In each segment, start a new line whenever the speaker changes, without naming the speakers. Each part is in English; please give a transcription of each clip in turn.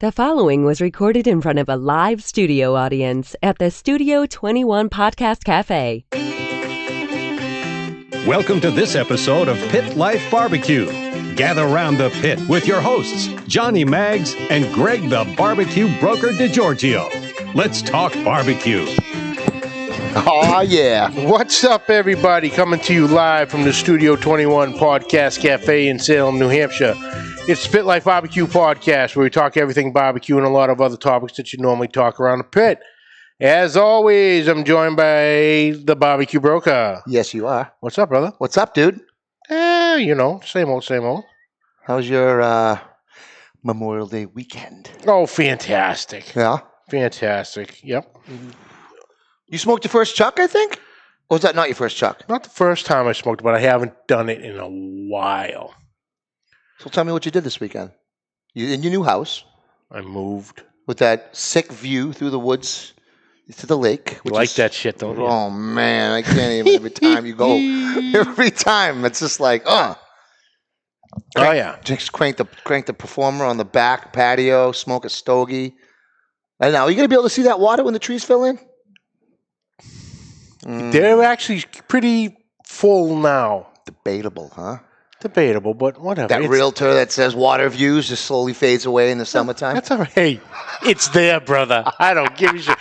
The following was recorded in front of a live studio audience at the Studio 21 Podcast Café.
Welcome to this episode of Pit Life BBQ. Gather round the pit with your hosts, Johnny Maggs and Greg the Barbecue Broker DiGiorgio. Let's talk barbecue.
Oh, yeah. What's up, everybody? Coming to you live from the Studio 21 Podcast Café in Salem, New Hampshire. It's Pit Life BBQ Podcast, where we talk everything barbecue and a lot of other topics that you normally talk around the pit. As always, I'm joined by the Barbecue Broker.
Yes, you are.
What's up, brother?
What's up, dude?
Same old, same old.
How was your Memorial Day weekend?
Oh, fantastic.
Yeah?
Fantastic. Yep.
You smoked your first chuck, I think? Or was that not your first chuck?
Not the first time I smoked, but I haven't done it in a while.
So tell me what you did this weekend. You in your new house.
I moved.
With that sick view through the woods to the lake.
You like that shit, don't you?
Oh, man. I can't even. Every time you go. Every time. It's just like,
Oh, yeah.
Just crank the Performer on the back patio, smoke a stogie. And now, are you going to be able to see that water when the trees fill in?
They're actually pretty full now.
Debatable, huh?
Debatable, but whatever.
That realtor that says water views just slowly fades away in the summertime.
That's all right. Hey, it's there, brother. I don't give a shit.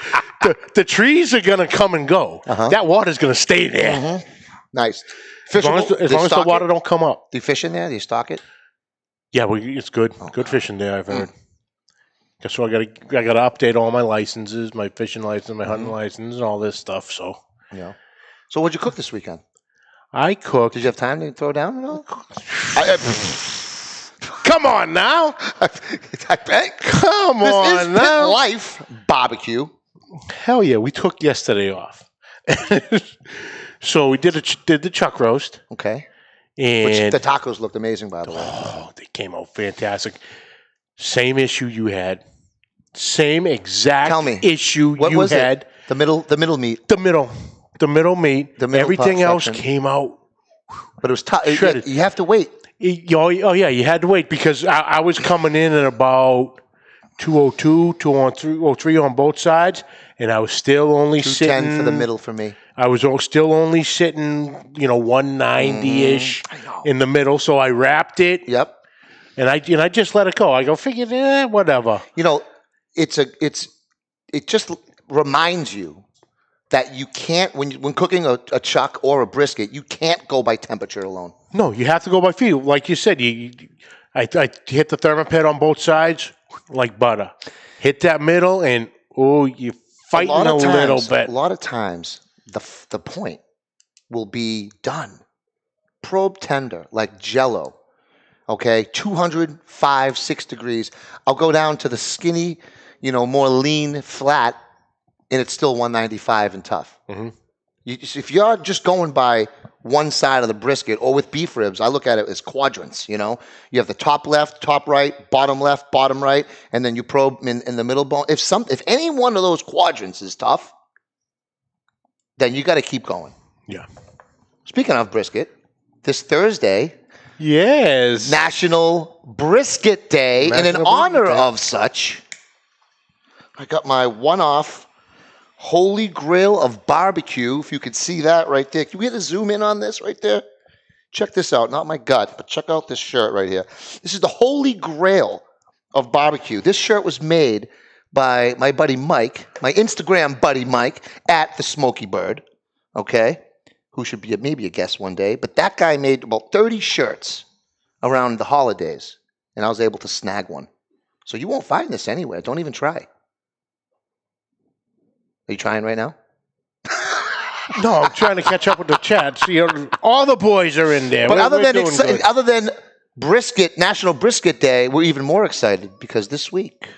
The trees are going to come and go.
Uh-huh.
That water's going to stay there.
Mm-hmm. Nice.
As long as the water don't come up.
Do you fish in there? Do you stock it?
Yeah, it's good. Oh, good fishing there, I've heard. Guess what? I got to update all my licenses, my fishing license, my hunting license, and all this stuff. So,
yeah. So what'd you cook this weekend?
I cooked.
Did you have time to throw down at all?
Come on now.
I bet.
Come on now.
Pit Life barbecue.
Hell yeah. We took yesterday off. So we did the chuck roast.
Okay.
And
which the tacos looked amazing, by the way.
Oh, they came out fantastic. Same issue you had. Same exact issue you had.
The middle meat.
The middle meat. Everything else came out.
But it was tough.
Shredded.
You have to wait.
Oh, yeah, you had to wait because I was coming in at about 202, 203 on both sides, and I was still only
210
sitting
for the middle for me.
I was still only sitting, 190-ish in the middle, so I wrapped it.
Yep.
And I just let it go. I go, figure, whatever.
It just reminds you that you can't, when cooking a chuck or a brisket, you can't go by temperature alone.
No, you have to go by feel. Like you said, I hit the thermopit on both sides like butter. Hit that middle, and you're fighting a little bit.
A lot of times, the point will be done. Probe tender, like Jell-O. Okay, 205, 6 degrees. I'll go down to the skinny, more lean, flat, and it's still 195 and tough. Mm-hmm. If you're just going by one side of the brisket, or with beef ribs, I look at it as quadrants, You have the top left, top right, bottom left, bottom right, and then you probe in the middle bone. If any one of those quadrants is tough, then you got to keep going.
Yeah.
Speaking of brisket, this Thursday...
Yes.
National Brisket Day. And in honor of such, I got my one-off Holy Grail of barbecue. If you could see that right there. Can we get a zoom in on this right there? Check this out. Not my gut, but check out this shirt right here. This is the Holy Grail of barbecue. This shirt was made by my buddy Mike, my Instagram buddy Mike, at the Smoky Bird. Okay? Who should be maybe a guest one day. But that guy made about 30 shirts around the holidays, and I was able to snag one. So you won't find this anywhere. Don't even try. Are you trying right now?
No, I'm trying to catch up with the chat. See, all the boys are in there.
But other than Brisket, National Brisket Day, we're even more excited because this week...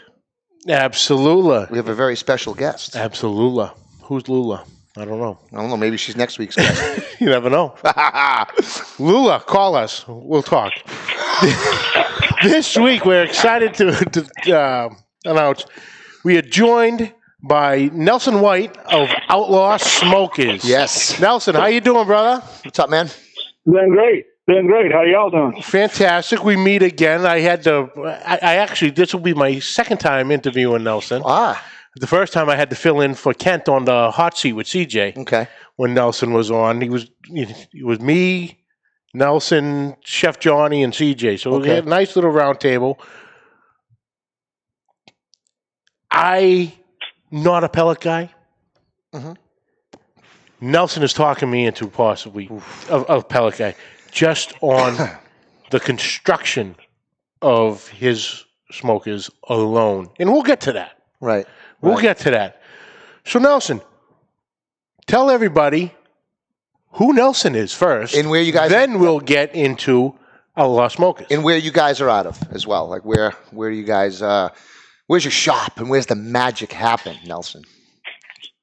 Absolutely.
We have a very special guest.
Absolutely. Who's Lula? I don't know. Maybe
she's next week's guest.
You never know. Lula, call us. We'll talk. This week, we're excited to announce we are joined by Nelson White of Outlaw Smokers.
Yes.
Nelson, how you doing, brother?
What's up, man?
Doing great. Doing great. How y'all doing?
Fantastic. We meet again. I actually, this will be my second time interviewing Nelson. The first time I had to fill in for Kent on the hot seat with CJ.
Okay.
When Nelson was on, it was me, Nelson, Chef Johnny, and CJ. So we had a nice little round table. I'm not a pellet guy. Mm-hmm. Nelson is talking me into possibly a pellet guy just on the construction of his smokers alone. And we'll get to that.
Right.
We'll get to that. So, Nelson, tell everybody who Nelson is first.
And where you guys...
Then we'll get into Outlaw Smokers.
And where you guys are out of as well. Like, where do you guys... where's your shop and where's the magic happen, Nelson?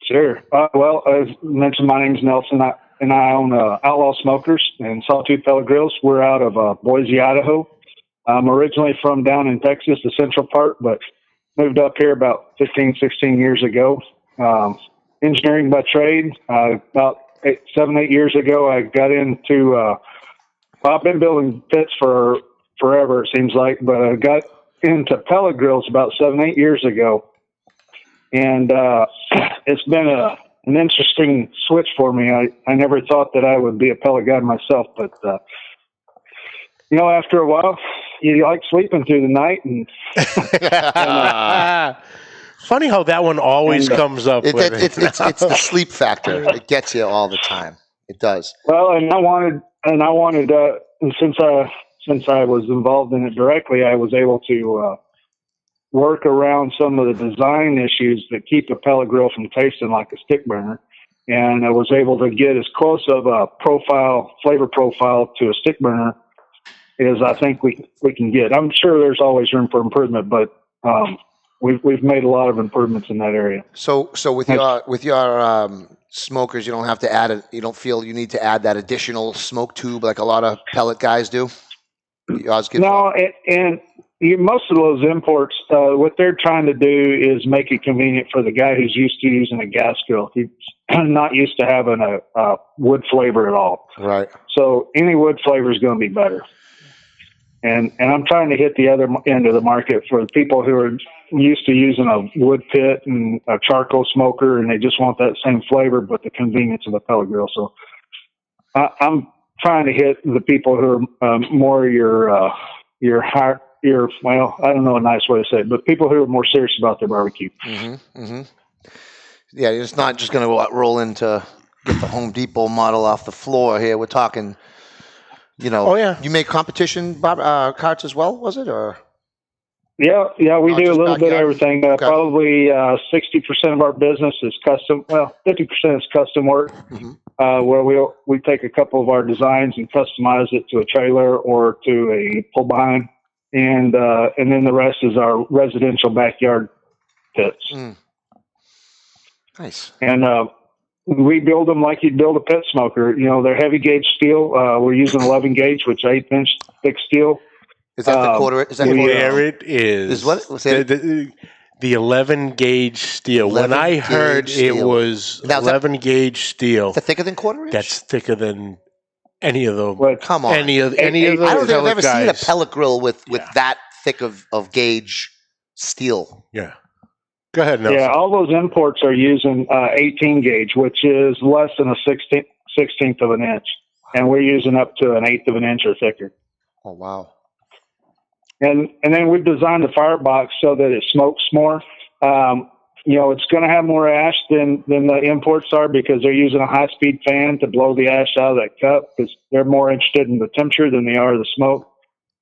Sure. Well, as mentioned, my name's Nelson, and I own Outlaw Smokers and Sawtooth Pellet Grills. We're out of Boise, Idaho. I'm originally from down in Texas, the central part, but moved up here about 15, 16 years ago. Engineering by trade. About 7, 8 years ago, I got into... I've been building pits for forever, it seems like, but I got into pellet grills about 7, 8 years ago. And it's been an interesting switch for me. I never thought that I would be a pellet guy myself, but after a while, you like sleeping through the night. And
funny how that one always comes up.
It's the sleep factor. It gets you all the time. It does.
Well, and I wanted, and since I was involved in it directly, I was able to work around some of the design issues that keep a pellet grill from tasting like a stick burner. And I was able to get as close of a flavor profile to a stick burner as I think we can get. I'm sure there's always room for improvement, but we've made a lot of improvements in that area.
So with your smokers, you don't have to add it. You don't feel you need to add that additional smoke tube like a lot of pellet guys do. Most of those imports, what they're trying to do is make it convenient for the guy who's used to using a gas grill. He's not used to having a wood flavor at all. Right.
So any wood flavor is going to be better. And I'm trying to hit the other end of the market for the people who are used to using a wood pit and a charcoal smoker, and they just want that same flavor but the convenience of a pellet grill. So I'm trying to hit the people who are more your higher. Well, I don't know a nice way to say it, but people who are more serious about their barbecue.
Mm-hmm, mm-hmm. Yeah, it's not just going to roll into get the Home Depot model off the floor here. We're talking,
Oh, yeah.
You make competition carts as well, was it? Or
Yeah, we do a little bit of everything.
Okay.
Probably 60% of our business is custom. Well, 50% is custom work, where we take a couple of our designs and customize it to a trailer or to a pull behind. And then the rest is our residential backyard pits.
Mm. Nice.
And we build them like you'd build a pit smoker. They're heavy gauge steel. We're using 11 gauge, which is 8-inch thick steel.
Is that the quarter? Is that
there it is.
Is what?
The 11 gauge steel. When I heard it was 11 gauge steel,
is that thicker than quarter inch?
That's thicker than any of the.
Come on,
any of those.
I don't think I've ever
guys.
seen a pellet grill with that thick of gauge steel.
Yeah. Go ahead, Nelson.
Yeah, all those imports are using 18 gauge, which is less than a 16th of an inch, and we're using up to an 1/8 of an inch or thicker.
Oh wow!
And then we've designed the firebox so that it smokes more. It's going to have more ash than the imports are because they're using a high-speed fan to blow the ash out of that cup because they're more interested in the temperature than they are the smoke.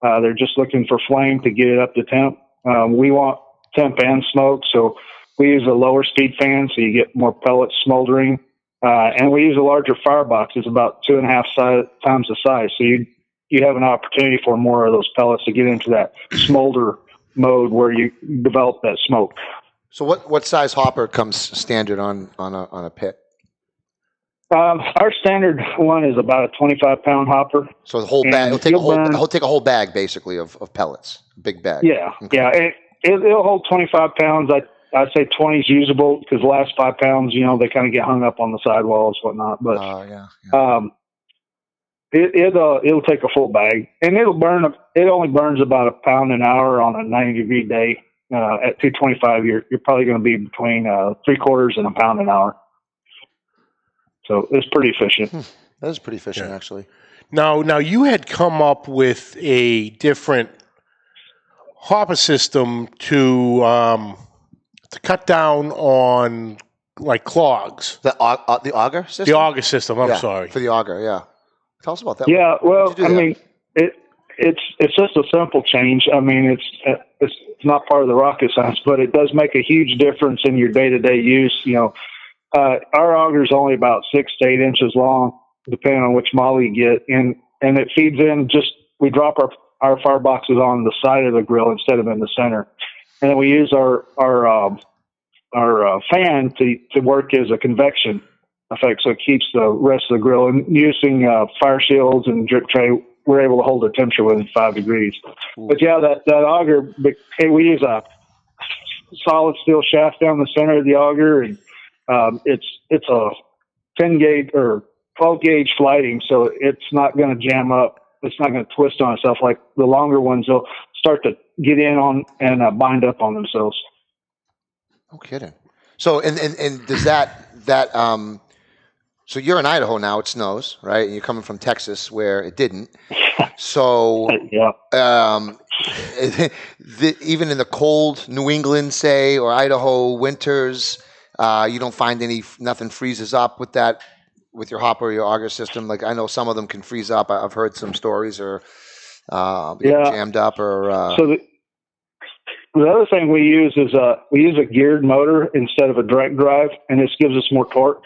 They're just looking for flame to get it up to temp. We want temp and smoke, so we use a lower speed fan so you get more pellets smoldering. And we use a larger firebox. It's about 2.5 times the size. So you have an opportunity for more of those pellets to get into that smolder mode where you develop that smoke.
So what size hopper comes standard on a pit?
Our standard one is about a 25-pound hopper.
So the whole bag, it'll take a whole bag basically of pellets, big bag.
Yeah, okay. Yeah. It'll hold 25 pounds. I'd say 20 is usable because the last 5 pounds, they kind of get hung up on the sidewalls, whatnot. But It'll take a full bag, and it'll burn. It only burns about a pound an hour on a 90-degree day. At 225, you're probably going to be between 3/4 and a pound an hour. So it's pretty efficient.
That is pretty efficient, actually.
Now you had come up with a different hopper system to cut down on like clogs.
The auger system.
The auger system. I'm sorry.
For the auger, yeah. Tell us about that.
Yeah, well, I mean, it's just a simple change. I mean, it's not part of the rocket science, but it does make a huge difference in your day-to-day use. You know, our auger is only about 6 to 8 inches long, depending on which model you get, and it feeds in. We drop our fireboxes on the side of the grill instead of in the center, and then we use our fan to work as a convection effect, so it keeps the rest of the grill. And using fire shields and drip tray, we're able to hold the temperature within 5 degrees. But yeah, that auger, we use a solid steel shaft down the center of the auger, and it's a 10 gauge or 12 gauge flighting, so it's not going to jam up. It's not going to twist on itself like the longer ones. They'll start to get in on and bind up on themselves.
No kidding. So and does that so you're in Idaho now, it snows, right? And you're coming from Texas where it didn't. So even in the cold New England, say, or Idaho winters, you don't find nothing freezes up with your hopper or your auger system. Like I know some of them can freeze up. I've heard some stories or jammed up or.
So the other thing we use is we use a geared motor instead of a direct drive, and this gives us more torque.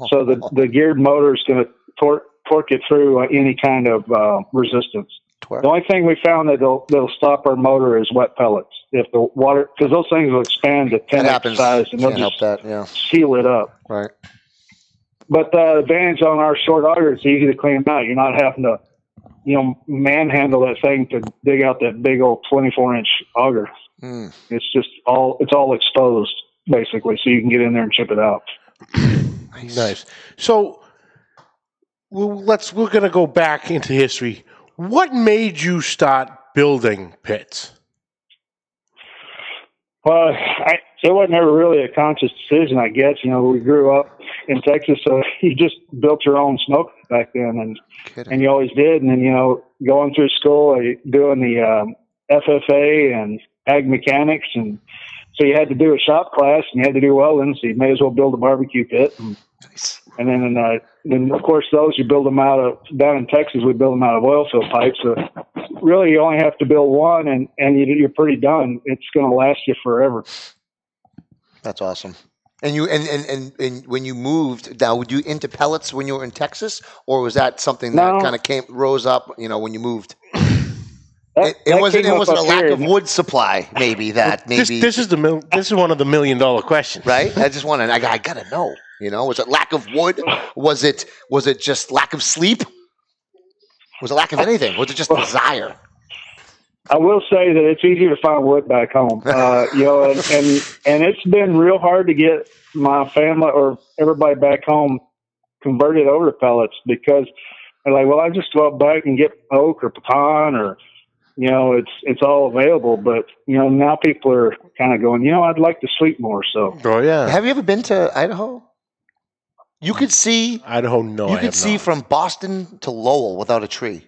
So the geared motor is going to torque it through any kind of resistance. The only thing we found that'll stop our motor is wet pellets. If the water, because those things will expand to 10x size, and they'll just seal it up.
Right.
But the advantage on our short auger, it's easy to clean out. You're not having to, manhandle that thing to dig out that big old 24-inch auger. It's just all exposed basically, so you can get in there and chip it out.
Nice. So we're going to go back into history. What made you start building pits?
Well, it wasn't ever really a conscious decision, I guess. We grew up in Texas, so you just built your own smoke back then, and you always did. And then, going through school, doing the FFA and ag mechanics, and so you had to do a shop class and you had to do welding, so you may as well build a barbecue pit. And then of course those you build them down in Texas, we build them out of oil fill pipes. So really you only have to build one and you're pretty done. It's going to last you forever.
That's awesome. And you and when you moved, now would you into pellets when you were in Texas, or was that something that kind of rose up, when you moved? It wasn't a lack of wood supply, maybe. This
is one of the $1 million questions,
right? I gotta know. Was it lack of wood? Was it just lack of sleep? Was it lack of anything? Was it just desire?
I will say that it's easier to find wood back home, and it's been real hard to get my family or everybody back home converted over to pellets, because they're like, well, I just go out back and get oak or pecan or. It's all available, but now people are kind of going, I'd like to sleep more. So,
have you ever been to Idaho? You could see
Idaho. No,
you could see from Boston to Lowell without a tree.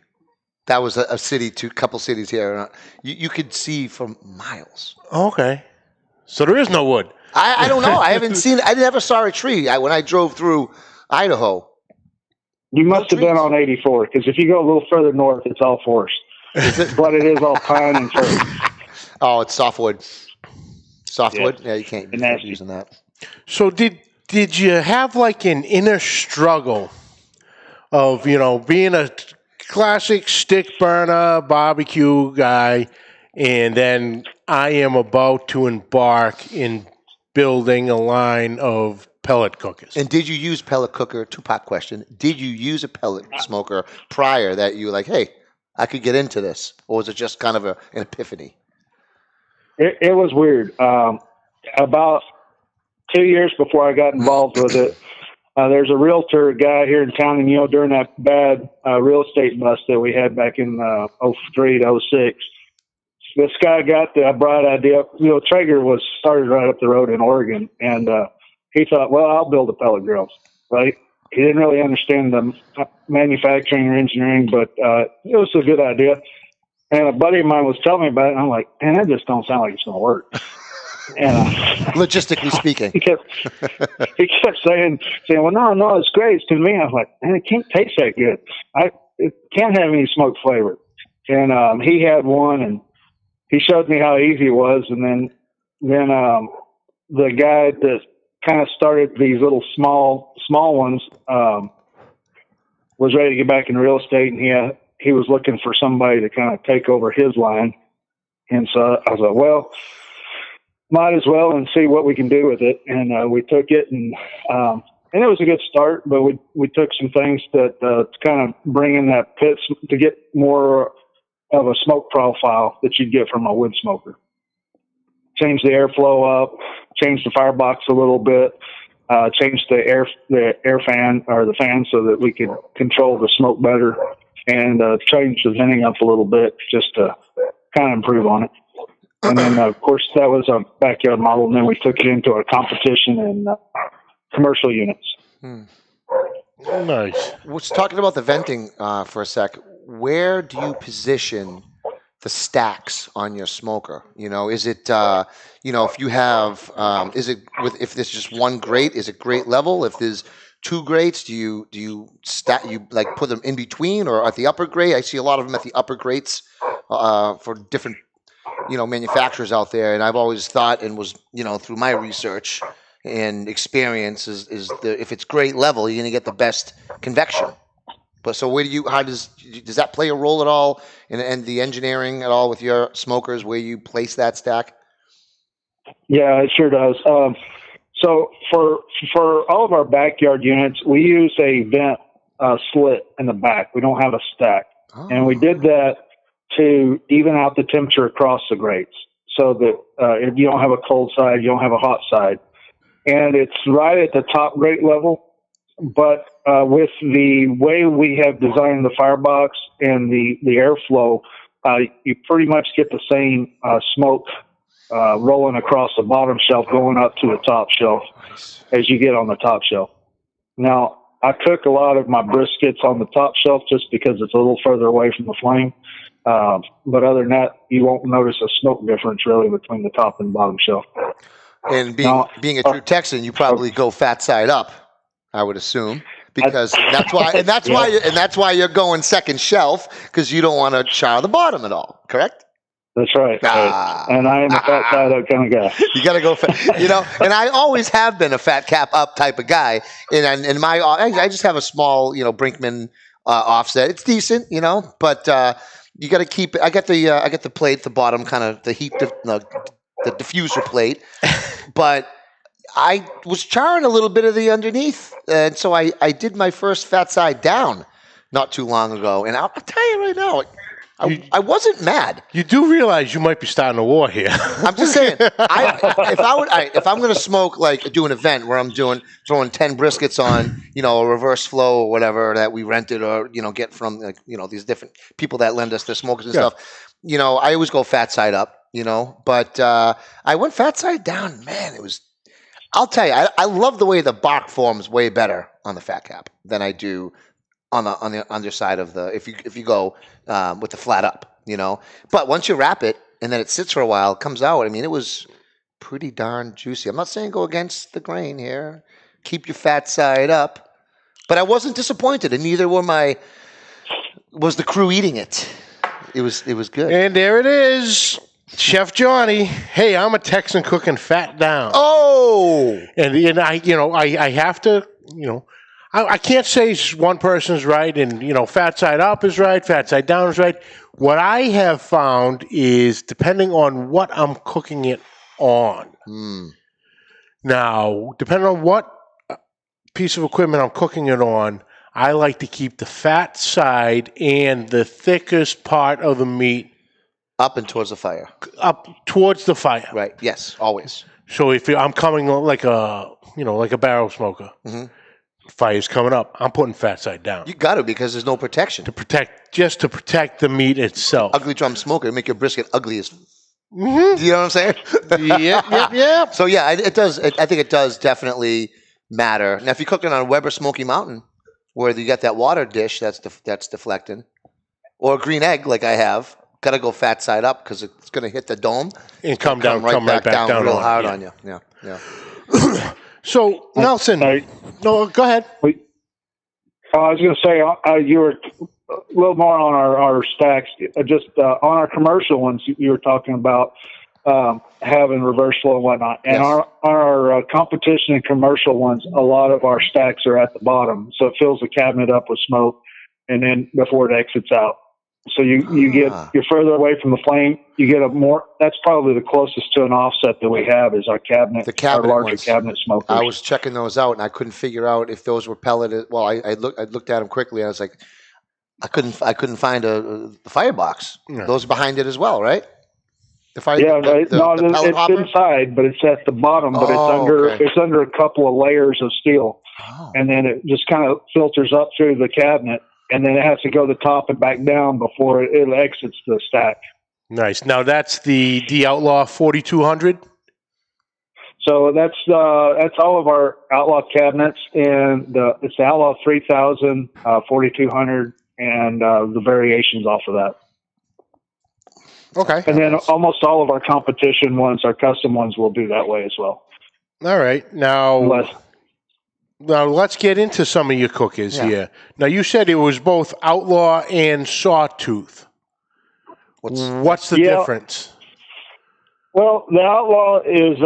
That was a city, couple cities here. You could see for miles.
Okay, so there is no wood.
I don't know. I haven't seen. I never saw a tree when I drove through Idaho.
You must have been on 84, because if you go a little further north, it's all forest. But it is all pine and fir.
Oh, it's softwood. Softwood? Yeah, you can't be using that.
So did you have like an inner struggle of, being a classic stick burner barbecue guy, and then I am about to embark in building a line of pellet cookers?
And did you use pellet cooker? Two-part question. Did you use a pellet smoker prior that you were like, hey, I could get into this? Or was it just kind of an epiphany?
It was weird. About 2 years before I got involved with it, there's a realtor guy here in town, and, during that bad real estate bust that we had back in 03 to 06, this guy got the bright idea. Traeger was started right up the road in Oregon, and he thought, well, I'll build a pellet grill, right? He didn't really understand the manufacturing or engineering, but it was a good idea. And a buddy of mine was telling me about it, and I'm like, man, that just don't sound like it's going to work. And
logistically speaking,
he kept saying, well, no, it's great. It's convenient. I was like, man, it can't taste that good. It can't have any smoke flavor. And he had one, and he showed me how easy it was. And then the guy that kind of started these little small ones was ready to get back in real estate, and he was looking for somebody to kind of take over his line. And so I was like, well, might as well and see what we can do with it. And we took it, and it was a good start, but we took some things that to kind of bring in that pit to get more of a smoke profile that you'd get from a wood smoker. Change the airflow up, change the firebox a little bit, change the air fan or the fan so that we can control the smoke better, and change the venting up a little bit just to kind of improve on it. And then, of course, that was a backyard model, and then we took it into a competition and commercial units.
Nice.
Let's talking about the venting for a sec. Where do you position the stacks on your smoker? Is it, if you have, if there's just one grate, is it grate level? If there's two grates, do you stack, like put them in between or at the upper grate? I see a lot of them at the upper grates for different, manufacturers out there. And I've always thought, and was, through my research and experience, if it's grate level, you're going to get the best convection. But so how does that play a role at all in the engineering at all with your smokers, where you place that stack?
Yeah, it sure does. So for all of our backyard units, we use a vent slit in the back. We don't have a stack. Oh. And we did that to even out the temperature across the grates so that if you don't have a cold side, you don't have a hot side. And it's right at the top grate level. But with the way we have designed the firebox and the airflow, you pretty much get the same smoke rolling across the bottom shelf going up to the top shelf as you get on the top shelf. Now, I cook a lot of my briskets on the top shelf just because it's a little further away from the flame. But other than that, you won't notice a smoke difference really between the top and bottom shelf.
And being a true Texan, you probably go fat side up, I would assume, because that's why you're going second shelf, because you don't want to char the bottom at all. Correct?
That's right. And I am a fat side up kind of guy.
You got to go fat, and I always have been a fat cap up type of guy. And I just have a small, Brinkman offset. It's decent, but you got to keep it. I get the plate, the bottom kind of the heat, the diffuser plate, but I was charring a little bit of the underneath, and so I did my first fat side down not too long ago, and I'll tell you right now, I wasn't mad. You do realize you might be starting a war here. I'm just saying, if I'm going to smoke, like do an event where I'm throwing 10 briskets on, a reverse flow or whatever that we rented or get from these different people that lend us their smokers and stuff. I always go fat side up. But I went fat side down. Man, it was. I'll tell you, I love the way the bark forms way better on the fat cap than I do on the underside of the if you go with the flat up, But once you wrap it and then it sits for a while, it comes out. I mean, it was pretty darn juicy. I'm not saying go against the grain here. Keep your fat side up. But I wasn't disappointed, and neither was the crew eating it. It was good. And there it is. Chef Johnny, hey, I'm a Texan cooking fat down. Oh, and I have to, I can't say one person's right and fat side up is right, fat side down is right. What I have found is depending on what I'm cooking it on. Now, depending on what piece of equipment I'm cooking it on, I like to keep the fat side and the thickest part of the meat up and towards the fire. Up towards the fire. Right. Yes. Always. So if I'm coming like a barrel smoker,
Fire's coming up. I'm putting fat side down.
You got to, because there's no protection.
To protect the meat itself.
Ugly drum smoker, make your brisket ugly as. Mm-hmm. Do you know what I'm saying?
Yeah.
So yeah, it does. I think it does definitely matter. Now, if you cook it on a Weber Smoky Mountain, where you got that water dish that's deflecting, or a green egg like I have, got to go fat side up because it's going to hit the dome
and come right back down
real hard on you. Yeah.
So Nelson, no, go ahead.
I was going to say you were a little more on our stacks. Just on our commercial ones, you were talking about having reverse flow and whatnot. And
Yes.
our competition and commercial ones, a lot of our stacks are at the bottom, so it fills the cabinet up with smoke, and then before it exits out. So you're further away from the flame. You get that's probably the closest to an offset that we have is our cabinet, our larger
ones.
cabinet smokers.
I was checking those out, and I couldn't figure out if those were pelleted. Well, I looked at them quickly, and I was like, I couldn't find the firebox.
No.
Those are behind it as well, right? The fire.
It's
hopper?
inside, but it's at the bottom. But it's under a couple of layers of steel, and then it just kind of filters up through the cabinet. And then it has to go to the top and back down before it exits the stack.
Nice. Now that's the Outlaw 4200.
So that's all of our Outlaw cabinets, and it's the Outlaw 3000, 4200, and the variations off of that.
Okay.
And then almost all of our competition ones, our custom ones, will do that way as well.
All right. Now let's get into some of your cookies here. Now, you said it was both Outlaw and Sawtooth. What's the difference?
Well, the Outlaw is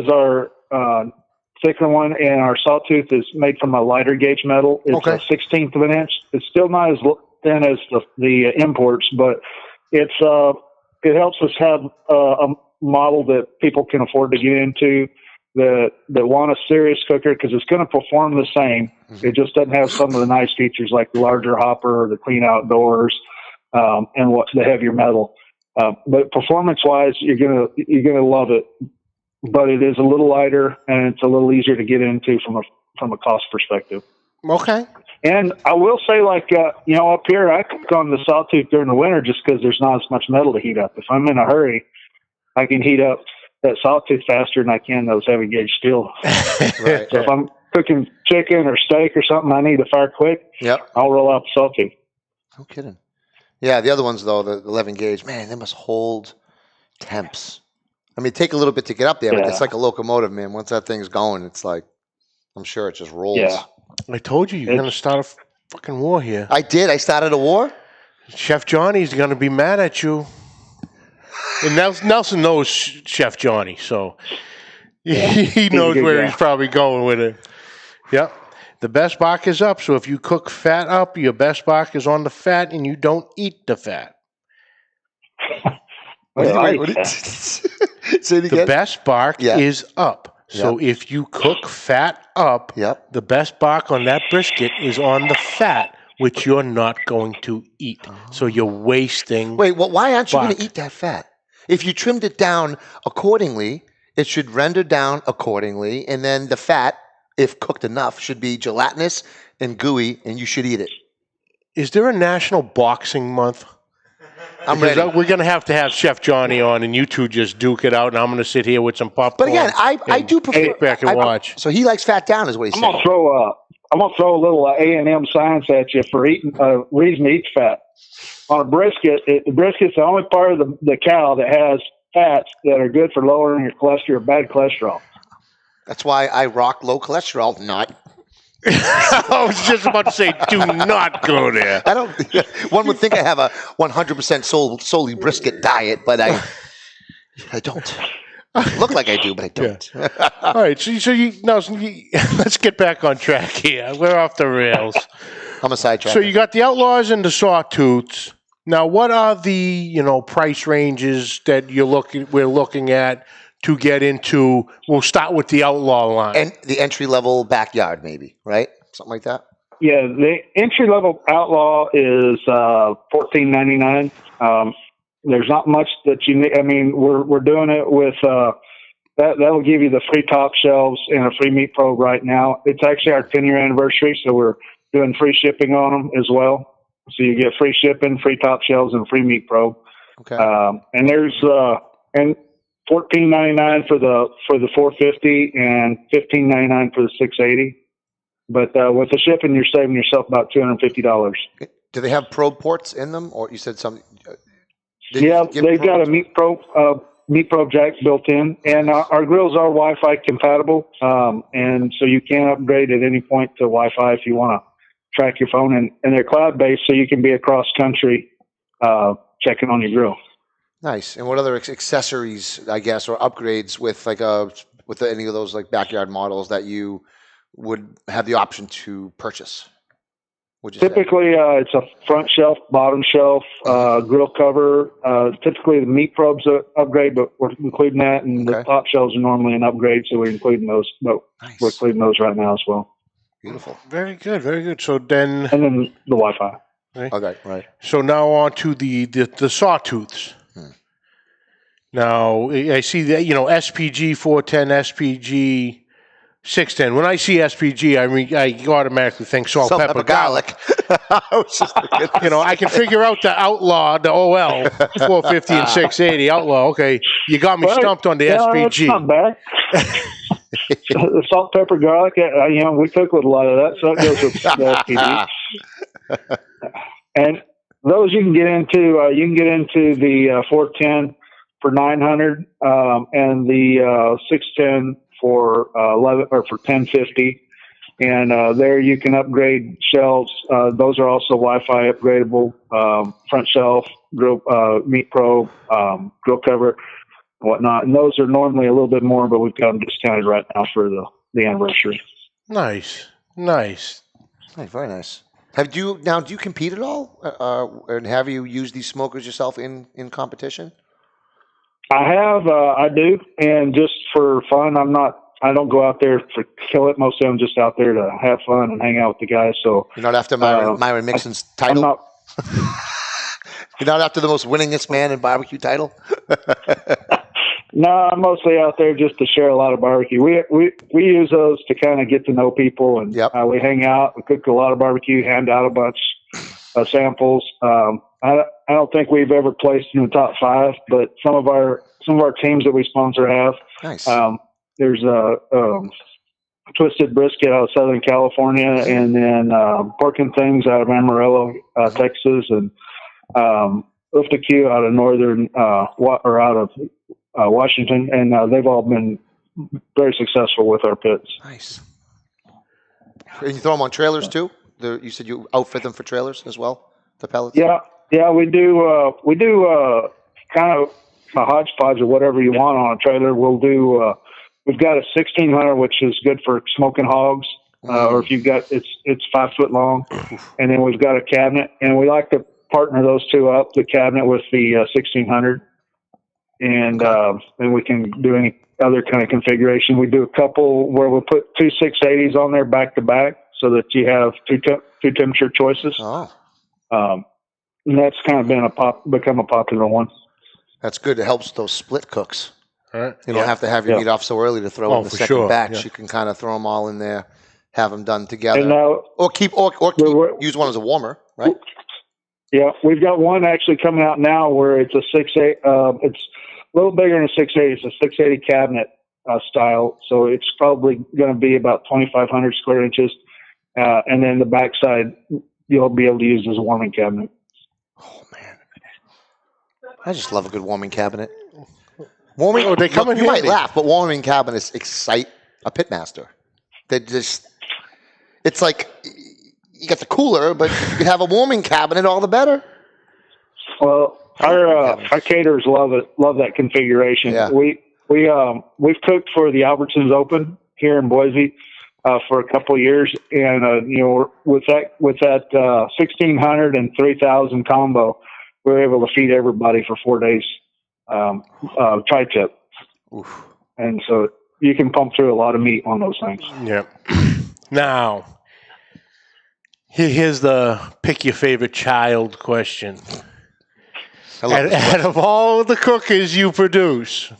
our thicker one, and our Sawtooth is made from a lighter gauge metal. It's a 1/16 of an inch. It's still not as thin as the imports, but it helps us have a model that people can afford to get into. That want a serious cooker, because it's going to perform the same. It just doesn't have some of the nice features like the larger hopper, the clean outdoors, and the heavier metal. But performance-wise, you're gonna love it. But it is a little lighter, and it's a little easier to get into from a cost perspective.
Okay.
And I will say, up here, I cook on the Sawtooth during the winter just because there's not as much metal to heat up. If I'm in a hurry, I can heat up that Sawtooth faster than I can those heavy gauge steel.
Right.
So if I'm cooking chicken or steak or something, I need to fire quick.
Yep.
I'll roll out the Sawtooth.
No kidding. Yeah, the other ones though, the 11 gauge, man, they must hold temps. I mean, take a little bit to get up there, but it's like a locomotive, man. Once that thing's going, it's like, I'm sure it just rolls.
Yeah.
I told you, you're going to start a fucking war here.
I did. I started a war.
Chef Johnny's going to be mad at you. And Nelson knows Chef Johnny, so he knows where he's probably going with it. Yep. The best bark is up, so if you cook fat up, your best bark is on the fat, and you don't eat the fat.
Say it again.
The best bark is up. So if you cook fat up, the best bark on that brisket is on the fat, which you're not going to eat. So you're wasting.
Wait, well, why aren't you going to eat that fat? If you trimmed it down accordingly, it should render down accordingly, and then the fat, if cooked enough, should be gelatinous and gooey, and you should eat it.
Is there a National Boxing Month?
I'm ready.
We're going to have Chef Johnny on, and you two just duke it out, and I'm going to sit here with some popcorn.
But again, I do prefer
sit back and watch.
So he likes fat down, is what he's saying.
I'm gonna throw a little A&M science at you for eating reason to eat fat. On a brisket, the brisket's the only part of the cow that has fats that are good for lowering your cholesterol, bad cholesterol.
That's why I rock low cholesterol. Not.
I was just about to say, do not go there.
I don't. One would think I have a 100% solely brisket diet, but I don't. Look like I do, but I don't.
Yeah. All right, so let's get back on track here. We're off the rails.
I'm a sidetrack.
So you got the Outlaws and the Sawtooths. Now, what are the price ranges that we're looking at to get into? We'll start with the Outlaw line.
And the entry-level backyard, maybe, right? Something like that?
Yeah, the entry-level Outlaw is $14.99. There's not much that you need. I mean, we're doing it with that'll give you the free top shelves and a free meat probe right now. It's actually our 10-year anniversary, so we're doing free shipping on them as well. So you get free shipping, free top shelves, and free meat probe.
Okay.
And there's and $14.99 for the 450 and $15.99 for the 680. But with the shipping, you're saving yourself about $250.
Do they have probe ports in them, or you said some?
Yeah, they've got a meat probe jack built in, and our grills are Wi-Fi compatible, and so you can upgrade at any point to Wi-Fi if you want to track your phone, and they're cloud-based, so you can be across country checking on your grill.
Nice. And what other accessories, I guess, or upgrades with with any of those like backyard models that you would have the option to purchase?
Typically, it's a front shelf, bottom shelf, grill cover. Typically, the meat probes are upgrade, but we're including that, and the top shelves are normally an upgrade, so we're including those. But we're including those right now as well.
Beautiful.
Very good, very good. So then,
and then the Wi-Fi.
Right?
Okay, right.
So now on to the Sawtooths. Now I see that SPG 410, SPG 610. When I see SPG, I automatically think salt, pepper, garlic.
I was just thinking
I can figure out the Outlaw, the OL 450 and 680 Outlaw. Okay, you got me stumped on the SPG.
That's not bad. The salt, pepper, garlic. We cook with a lot of that, so it goes with the SPG. And those you can get into. You can get into the 410 for $900, and the 610 for $11 or for $10.50. And there you can upgrade shelves. Those are also Wi-Fi upgradable. Front shelf, grill, meat probe, grill cover, whatnot. And those are normally a little bit more, but we've got them discounted right now for the anniversary.
Nice.
Hey, very nice. Do you compete at all? And have you used these smokers yourself in competition?
I have, I do, and just for fun, I don't go out there to kill it. Most of them just out there to have fun and hang out with the guys. So
you're not after Myron Mixon's title. You're not after the most winningest man in barbecue title.
No, I'm mostly out there just to share a lot of barbecue. We use those to kind of get to know people, and we hang out. We cook a lot of barbecue, hand out a bunch of samples. I don't think we've ever placed in the top 5, but some of our teams that we sponsor have.
Nice.
There's a Twisted Brisket out of Southern California, and then Pork and Things out of Amarillo, Texas, and Ufta Q out of Northern or out of Washington, and they've all been very successful with our pits.
Nice. And you throw them on trailers too? You said you outfit them for trailers as well, the pellets?
Yeah, we do. We do kind of a hodgepodge of whatever you want on a trailer. We'll do. We've got a 1600, which is good for smoking hogs, or if you've got it's 5 foot long, and then we've got a cabinet, and we like to partner those two up, the cabinet with the 1600, and we can do any other kind of configuration. We do a couple where we put 2 680s on there back to back, so that you have two temperature choices.
Oh.
And that's kind of become a popular one.
That's good. It helps those split cooks.
Right.
You don't have to have your meat off so early to throw in the second batch.
Yeah.
You can kind of throw them all in there, have them done together,
and,
use one as a warmer, right?
Yeah, we've got one actually coming out now where it's a 680. It's a little bigger than a 680. It's a 680 cabinet style, so it's probably going to be about 2,500 square inches, and then the backside you'll be able to use as a warming cabinet.
Oh man, I just love a good warming cabinet.
They come in
you might
handy.
laugh, but warming cabinets excite a pitmaster. It's like you got the cooler, but you have a warming cabinet, all the better.
Well, our caterers love that configuration.
Yeah.
We've cooked for the Albertsons Open here in Boise for a couple of years, and with that 1,600 and 3,000 combo, we were able to feed everybody for 4 days. Tri-tip.
Oof.
And so you can pump through a lot of meat on those things.
Yeah. Now, here's the pick your favorite child question. Out of all the cookers you produce,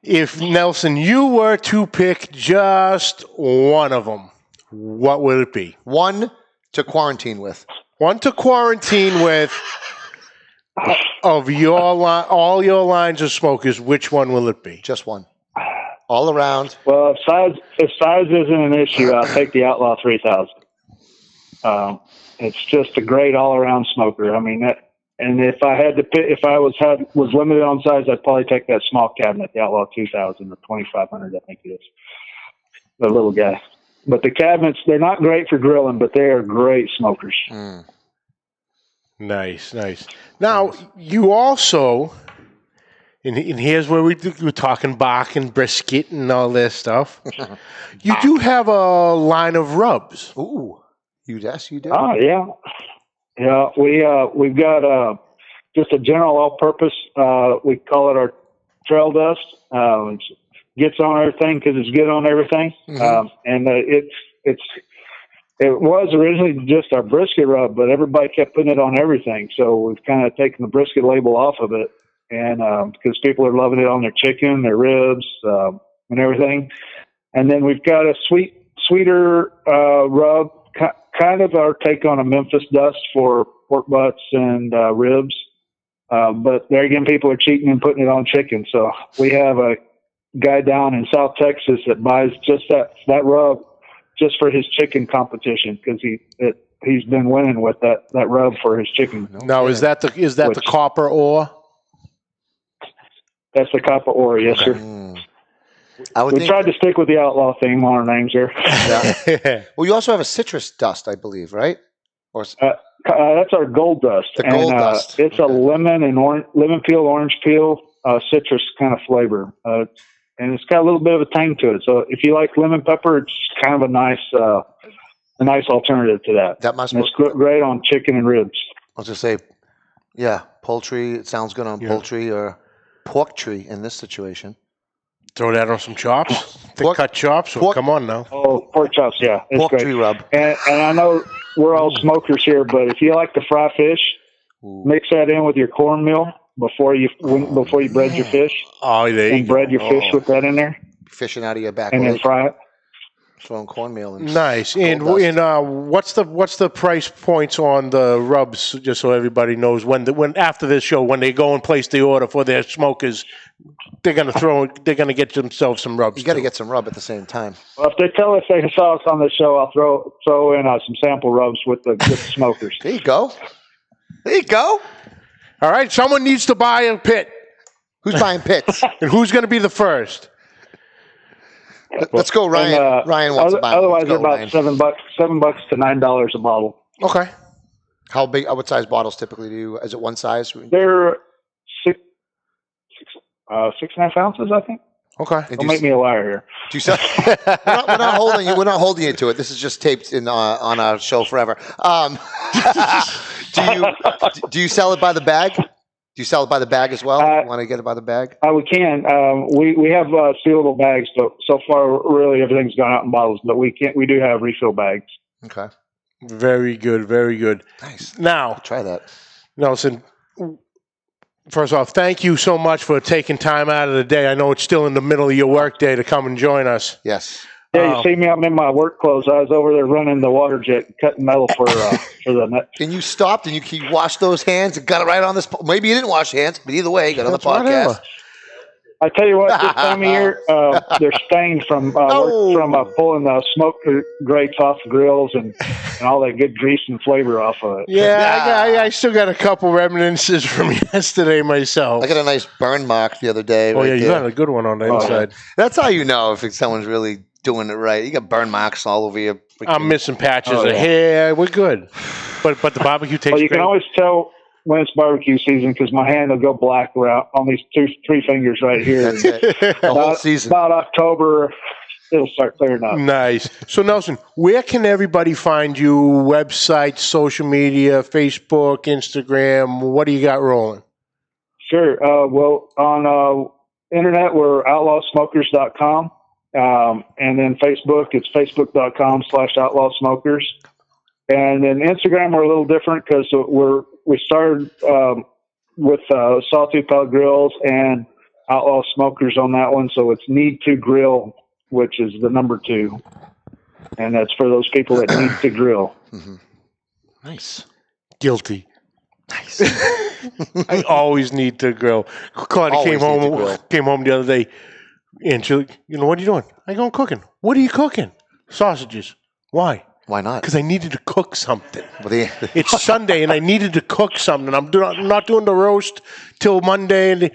If, Nelson, you were to pick just one of them, what would it be?
One to quarantine with.
One to quarantine with of all your lines of smokers, which one will it be?
Just one. All around.
Well, if size isn't an issue, I'll take the Outlaw 3000. It's just a great all-around smoker. I mean, and if I had to pick, if I was limited on size, I'd probably take that small cabinet, the Outlaw 2000 or 2500, I think it is. The little guy. But the cabinets, they're not great for grilling, but they are great smokers.
Mm.
Nice. Now, you also, and here's where we're talking Bach and brisket and all this stuff. You do have a line of rubs.
Ooh. Yes, you do.
Oh, yeah. Yeah, we've got just a general all-purpose, we call it our trail dust. It gets on everything because it's good on everything.
Mm-hmm.
And it was originally just our brisket rub, but everybody kept putting it on everything. So we've kind of taken the brisket label off of it, and because people are loving it on their chicken, their ribs, and everything. And then we've got a sweeter rub, kind of our take on a Memphis dust for pork butts and ribs. But there again, people are cheating and putting it on chicken. So we have a guy down in South Texas that buys just that rub just for his chicken competition because he's been winning with that rub for his chicken.
Now, is that the copper ore?
That's the copper ore, yes, sir. We tried to stick with the outlaw theme on our names here.
Yeah. Well, you also have a citrus dust, I believe, right? Or
that's our gold dust.
The gold dust.
It's a lemon peel, orange peel, citrus kind of flavor. And it's got a little bit of a tang to it. So if you like lemon pepper, it's kind of a nice alternative to that.
That must.
And it's great on chicken and ribs.
I was just say, yeah, poultry. It sounds good on poultry or pork tree in this situation.
Throw that on some chops, cut chops. Come on now.
Oh, pork chops, yeah, it's
pork
great.
Tree rub.
And I know we're all smokers here, but if you like to fry fish, mix that in with your cornmeal before you bread your fish.
Oh, there you
and bread your fish with that in there.
Fishing out of your back
and then fry it.
Throwing cornmeal and
nice. And what's the price points on the rubs? Just so everybody knows when after this show when they go and place the order for their smokers, they're gonna get themselves some rubs.
You got to get some rub at the same time.
Well, if they tell us they saw us on the show, I'll throw in some sample rubs with the smokers.
There you go.
All right, someone needs to buy a pit.
Who's buying pits?
And who's going to be the first?
Let's go, Ryan.
And,
Ryan wants to buy.
Otherwise, they're about $7 to $9 a bottle.
Okay.
How big? What size bottles typically do you? Is it one size?
They're 6.5 ounces, I think.
Okay.
Don't make me a liar here.
Do you sell? we're not holding you. We're not holding you to it. This is just taped on our show forever. Do you sell it by the bag? Do you sell it by the bag as well? Want to get it by the bag?
We can. We have sealable bags, but so far, really everything's gone out in bottles. But we do have refill bags.
Okay.
Very good. Very good.
Nice.
Now,
I'll try that.
Nelson, first off, thank you so much for taking time out of the day. I know it's still in the middle of your work day to come and join us.
Yes.
Yeah, you see me, I'm in my work clothes. I was over there running the water jet, cutting metal for the net.
And you stopped and you washed those hands and got it right on this. Maybe you didn't wash your hands, but either way, you got on the podcast.
Whatever.
I tell you what, this time of year, they're stained from pulling the smoke grates off the grills and all that good grease and flavor off of it.
Yeah, I still got a couple reminiscences from yesterday myself.
I got a nice burn mark the other day.
Oh, yeah, you got a good one on the inside.
Yeah. That's how you know if someone's really doing it right. You got burn marks all over you.
I'm missing patches of hair. We're good. But the barbecue tastes great.
You can always tell when it's barbecue season because my hand will go black around on these 3 fingers right here.
That's it. The whole season.
About October, it'll start clearing up.
Nice. So, Nelson, where can everybody find you? Website, social media, Facebook, Instagram? What do you got rolling?
Sure. Well, on internet, we're outlawsmokers.com. And then Facebook, it's facebook.com/Outlaw Smokers. And then Instagram, we're a little different because we started with Sawtooth Pellet Grills, and Outlaw Smokers on that one. So it's Need to Grill, which is the number 2. And that's for those people that need to grill.
Mm-hmm. Nice.
Guilty.
Nice.
I always need to grill. Claudia came home the other day, and she, what are you doing? I go, I'm cooking. What are you cooking? Sausages. Why?
Why not?
Because I needed to cook something. It's Sunday, and I needed to cook something. I'm not doing the roast till Monday, and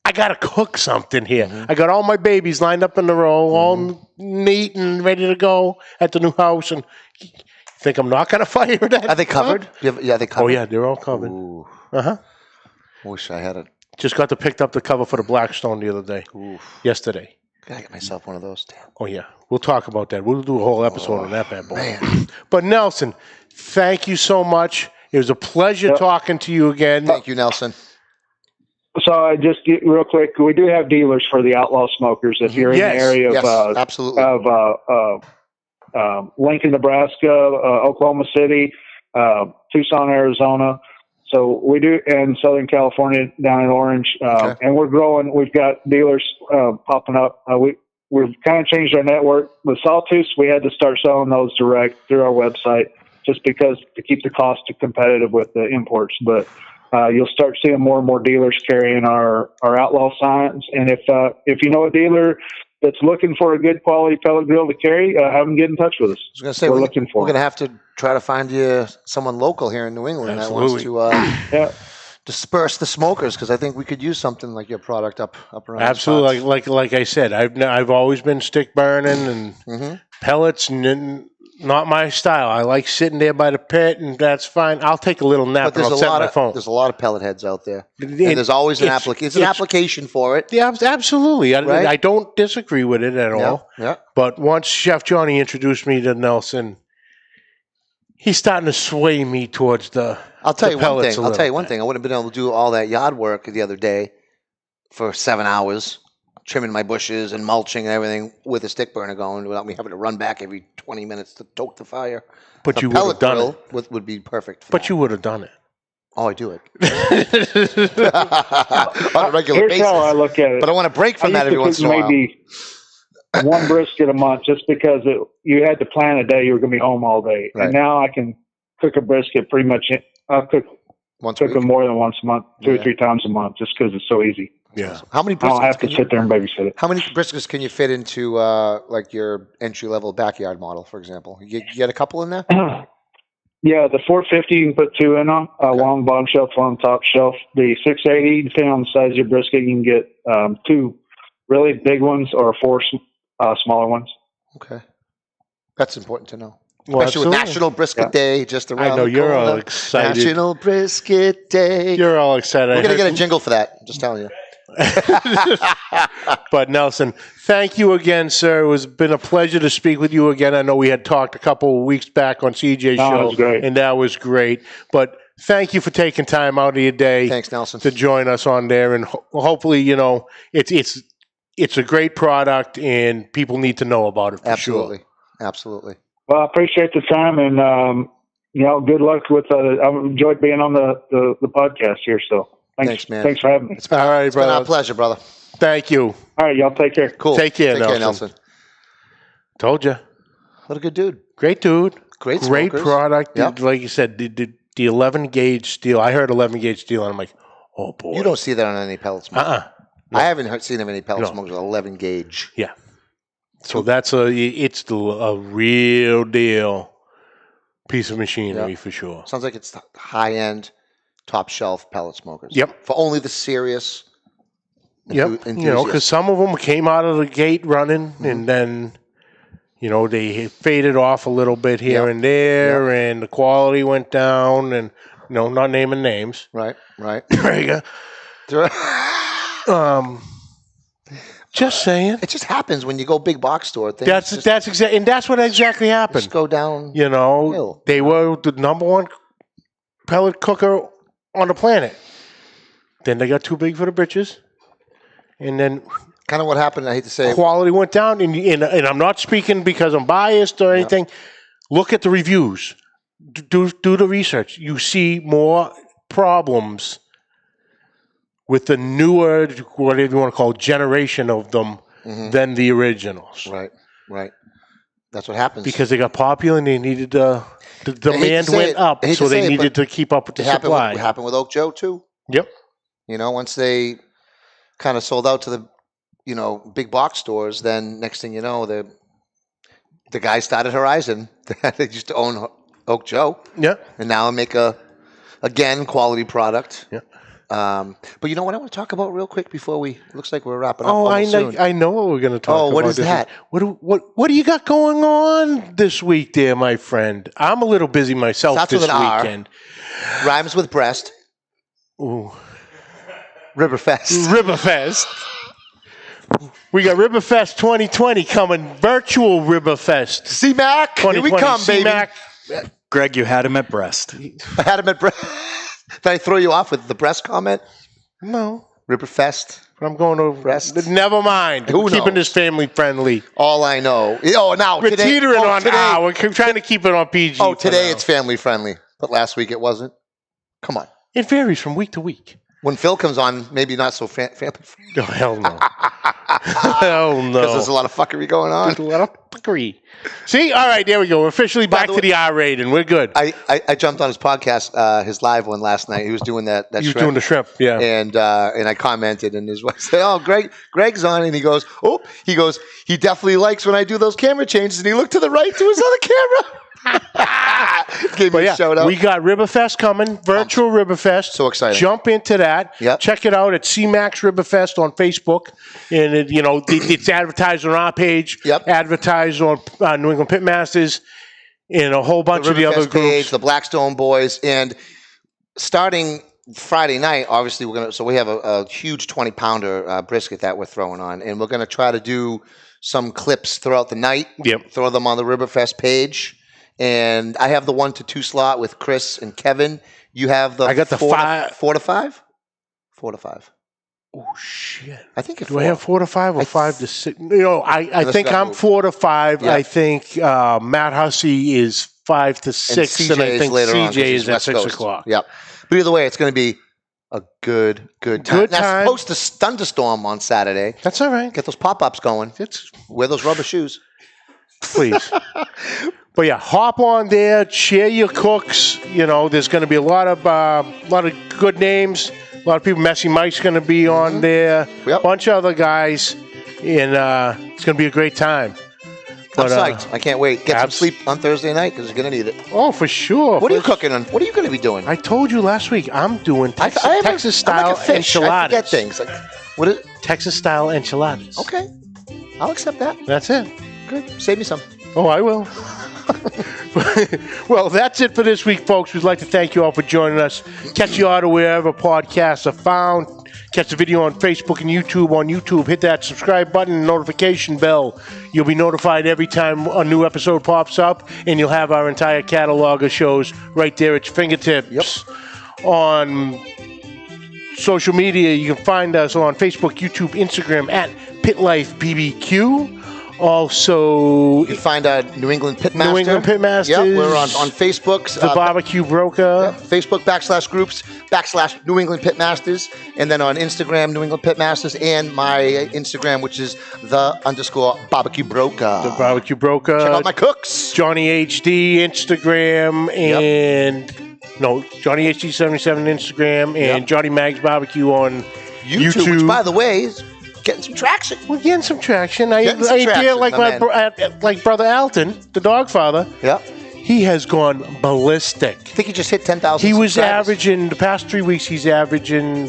I got to cook something here. Mm-hmm. I got all my babies lined up in a row, all neat and ready to go at the new house, and you think I'm not going to fire that?
Are they covered? Yeah, they covered.
Oh, yeah, they're all covered.
Ooh.
Uh-huh.
Wish I had it.
Just got to pick up the cover for the Blackstone the other day.
Oof.
Yesterday.
Gotta get myself one of those. Damn.
Oh, yeah. We'll talk about that. We'll do a whole episode on that bad boy.
Man.
But, Nelson, thank you so much. It was a pleasure talking to you again.
Thank you, Nelson.
So I just real quick, we do have dealers for the Outlaw Smokers. If you're in the area of
absolutely.
of Lincoln, Nebraska, Oklahoma City, Tucson, Arizona. So we do in Southern California, down in Orange, and we're growing. We've got dealers popping up. We've kind of changed our network. With Sawtooth, we had to start selling those direct through our website, just because to keep the cost competitive with the imports. But you'll start seeing more and more dealers carrying our Outlaw signs. And if you know a dealer that's looking for a good quality pellet grill to carry, have them get in touch with us.
I was going to say, we're going to have to try to find you someone local here in New England that wants to disperse the smokers, because I think we could use something like your product up around.
Absolutely, like I said, I've always been stick burning and pellets, and not my style. I like sitting there by the pit, and that's fine. I'll take a little nap, and I'll set my phone.
There's a lot of pellet heads out there, and there's always an application for it.
Yeah, absolutely. I don't disagree with it at all.
Yeah.
But once Chef Johnny introduced me to Nelson, he's starting to sway me towards the.
I'll tell you one thing. I wouldn't have been able to do all that yard work the other day for 7 hours, trimming my bushes and mulching and everything with a stick burner going, without me having to run back every 20 minutes to toke the fire.
But you would have done it.
Would be perfect.
But you would have done it.
Oh, I do it on a regular basis.
Here's how I look at it.
But I want to break from that every once in a while.
Maybe one brisket a month, just because you had to plan a day you were going to be home all day. Right. And now I can cook a brisket pretty much. I'll cook them more than once a month, 2 or 3 times a month, just because it's so easy.
Yeah.
How many briskets?
I don't have to sit there and babysit it.
How many briskets can you fit into like your entry level backyard model, for example? You get a couple in there?
Yeah, the 450 you can put 2 in on, one bottom shelf, one top shelf. The 680, depending on the size of your brisket, you can get 2 really big ones or 4 smaller ones.
Okay, that's important to know.
Well,
especially with National Brisket Day just around
I know,
the
you're
corner.
all excited.
National Brisket Day.
You're all excited.
We're going to get a jingle for that. I'm just telling you.
But Nelson, thank you again, sir. It's been a pleasure to speak with you again. I know we had talked a couple of weeks back on CJ's show, and that was great. But thank you for taking time out of your day.
Thanks, Nelson,
to join us on there, and hopefully, it's a great product, and people need to know about it. For
Absolutely,
sure.
Absolutely.
Well, I appreciate the time, and good luck with. I've enjoyed being on the podcast here. So
thanks, man.
Thanks for having me.
All right,
it's
brother.
been our pleasure, brother.
Thank you.
All right, y'all take care.
Cool.
Take care, Nelson.
Told
you.
What a good dude.
Great dude.
Great
product.
Yep.
Like you said, the 11 gauge steel. I heard 11 gauge steel, and I'm like, oh boy.
You don't see that on any pellet smoker.
No.
I haven't seen of any pellet smokers with 11 gauge.
Yeah. So it's a real deal piece of machinery for sure.
Sounds like it's high end, top shelf pellet smokers.
Yep.
For only the serious.
Yep. Because some of them came out of the gate running, and then they faded off a little bit here and there, and the quality went down, and not naming names.
Right.
There you go. Just saying.
It just happens when you go big box store.
That's exactly, and that's what exactly happened.
Just go down.
They were the number one pellet cooker on the planet. Then they got too big for the britches, and then
kind of what happened. I hate to say,
quality went down. And I'm not speaking because I'm biased or anything. Look at the reviews. Do the research. You see more problems with the newer, whatever you want to call it, generation of them than the originals.
Right. That's what happens.
Because they got popular and they needed the demand went up, so they needed to keep up with the supply.
It happened with Oak Joe too.
Yep.
Once they kind of sold out to the, big box stores, then next thing you know, the guys started Horizon. They used to own Oak Joe.
Yeah.
And now make again, quality product. Yeah. But you know what I want to talk about real quick before looks like we're wrapping up.
Oh, I know what we're going to talk about.
Oh, what is that?
What do you got going on this week there, my friend? I'm a little busy myself
Starts
this
with an
weekend.
R. Rhymes with breast.
Ooh.
Riverfest.
We got Riverfest 2020 coming. Virtual Riverfest.
C-Mac. Here we come,
C-Mac.
baby.
Greg, you had him at breast.
I had him at breast. Did I throw you off with the breast comment?
No.
Riverfest.
But I'm going over
breast.
Never mind. We're keeping this family friendly.
All I know. Oh, now
we're
today,
teetering on now. We're trying to keep it on PG.
Oh, today it's family friendly. But last week it wasn't. Come on.
It varies from week to week.
When Phil comes on, maybe not so family friendly.
Oh, hell no. Hell no.
Because there's a lot of fuckery going on.
There's a lot of fuckery. See? All right, there we go. We're officially back to the R rating. We're good.
I jumped on his podcast, his live one last night. He was doing that
He was doing the shrimp, yeah.
And I commented, and his wife said, "Oh, Greg's on," and he goes, he definitely likes when I do those camera changes, and he looked to the right to his other camera. Gave me a shout out.
We got Riverfest coming, virtual Riverfest.
So excited.
Jump into that.
Yep.
Check it out at C-Max Riverfest on Facebook. And, it's advertised on our page, advertised on New England Pitmasters, and a whole bunch of the other groups.
Page, the Blackstone Boys. And starting Friday night, obviously, we have a huge 20-pounder brisket that we're throwing on. And we're going to try to do some clips throughout the night.
Yep.
Throw them on the Riverfest page. And I have the 1 to 2 slot with Chris and Kevin. You have the
I got the
4 to 5? 4 to 5.
Oh, shit.
I think it's
Do I have 4 to 5 or 5 to 6? I think I'm 4 to 5. Yeah. I think Matt Hussey is 5 to 6. And I think CJ is at 6 o'clock.
Yep. But either way, it's going to be a good time. Now, supposed to thunderstorm on Saturday.
That's all right.
Get those pop-ups going. Wear those rubber shoes.
Please. But yeah, hop on there, share your cooks. There's going to be a lot of good names. A lot of people. Messy Mike's going to be on there.
Yep.
Bunch of other guys, and it's going to be a great time.
I'm psyched. I can't wait. Get some sleep on Thursday night because you're going to need it.
Oh, for sure.
What are you cooking on? What are you going to be doing?
I told you last week I'm doing Texas style enchiladas.
I forget things. What is
Texas style enchiladas?
Okay, I'll accept that.
That's it.
Good. Save me some.
Oh, I will. Well, that's it for this week, folks. We'd like to thank you all for joining us. Catch the audio wherever podcasts are found. Catch the video on Facebook and YouTube. On YouTube, hit that subscribe button and notification bell. You'll be notified every time a new episode pops up, and you'll have our entire catalog of shows right there at your fingertips. Yep. On social media, you can find us on Facebook, YouTube, Instagram at Pit Life BBQ. Also,
you can find New England Pitmaster.
New England Pitmasters.
Yep, we're on Facebook.
The Barbecue Broker.
Yep, Facebook /groups /New England Pitmasters. And then on Instagram, New England Pitmasters. And my Instagram, which is _Barbecue Broker.
The Barbecue Broker.
Check out my cooks.
Johnny HD Instagram and... Yep. No, Johnny HD 77 Instagram and Johnny Mag's Barbecue on YouTube.
Which, by the way, is getting some traction.
We're getting some traction. I feel like Brother Alton, the Dogfather.
Yeah.
He has gone ballistic.
I think he just hit 10,000
He was averaging, the past 3 weeks, he's averaging,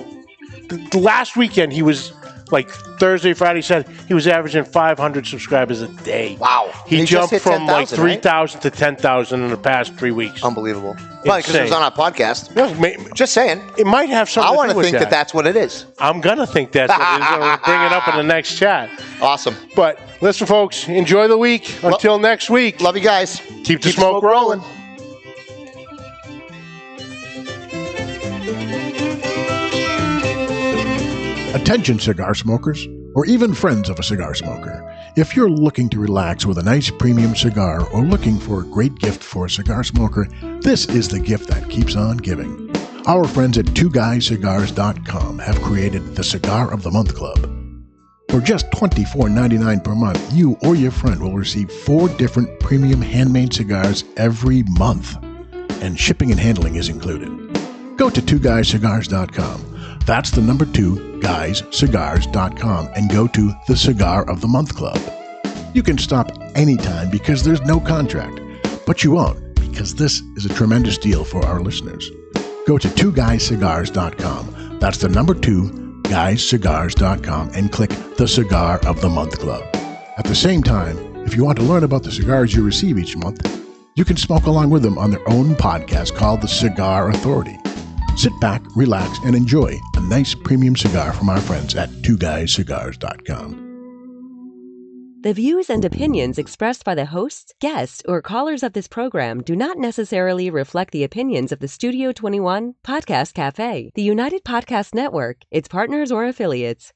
the last weekend he was, like Thursday, Friday, Saturday, he was averaging 500 subscribers a day.
Wow.
He jumped from like 3,000 to 10,000 in the past 3 weeks.
Unbelievable. Probably because it was on our podcast.
No,
just saying.
It might have something to do with that.
I want to think that that's what it is.
I'm going to think that's what it is. We'll bring it up in the next chat.
Awesome.
But listen, folks, enjoy the week. Until next week.
Love you guys.
Keep the smoke rolling.
Attention, cigar smokers, or even friends of a cigar smoker. If you're looking to relax with a nice premium cigar or looking for a great gift for a cigar smoker, this is the gift that keeps on giving. Our friends at twoguyscigars.com have created the Cigar of the Month Club. For just $24.99 per month, you or your friend will receive 4 different premium handmade cigars every month, and shipping and handling is included. Go to twoguyscigars.com. That's the number 2, guyscigars.com, and go to the Cigar of the Month Club. You can stop anytime because there's no contract, but you won't because this is a tremendous deal for our listeners. Go to twoguyscigars.com. That's the number 2, guyscigars.com, and click the Cigar of the Month Club. At the same time, if you want to learn about the cigars you receive each month, you can smoke along with them on their own podcast called The Cigar Authority. Sit back, relax, and enjoy a nice premium cigar from our friends at twoguyscigars.com.
The views and opinions expressed by the hosts, guests, or callers of this program do not necessarily reflect the opinions of the Studio 21, Podcast Café, the United Podcast Network, its partners, or affiliates.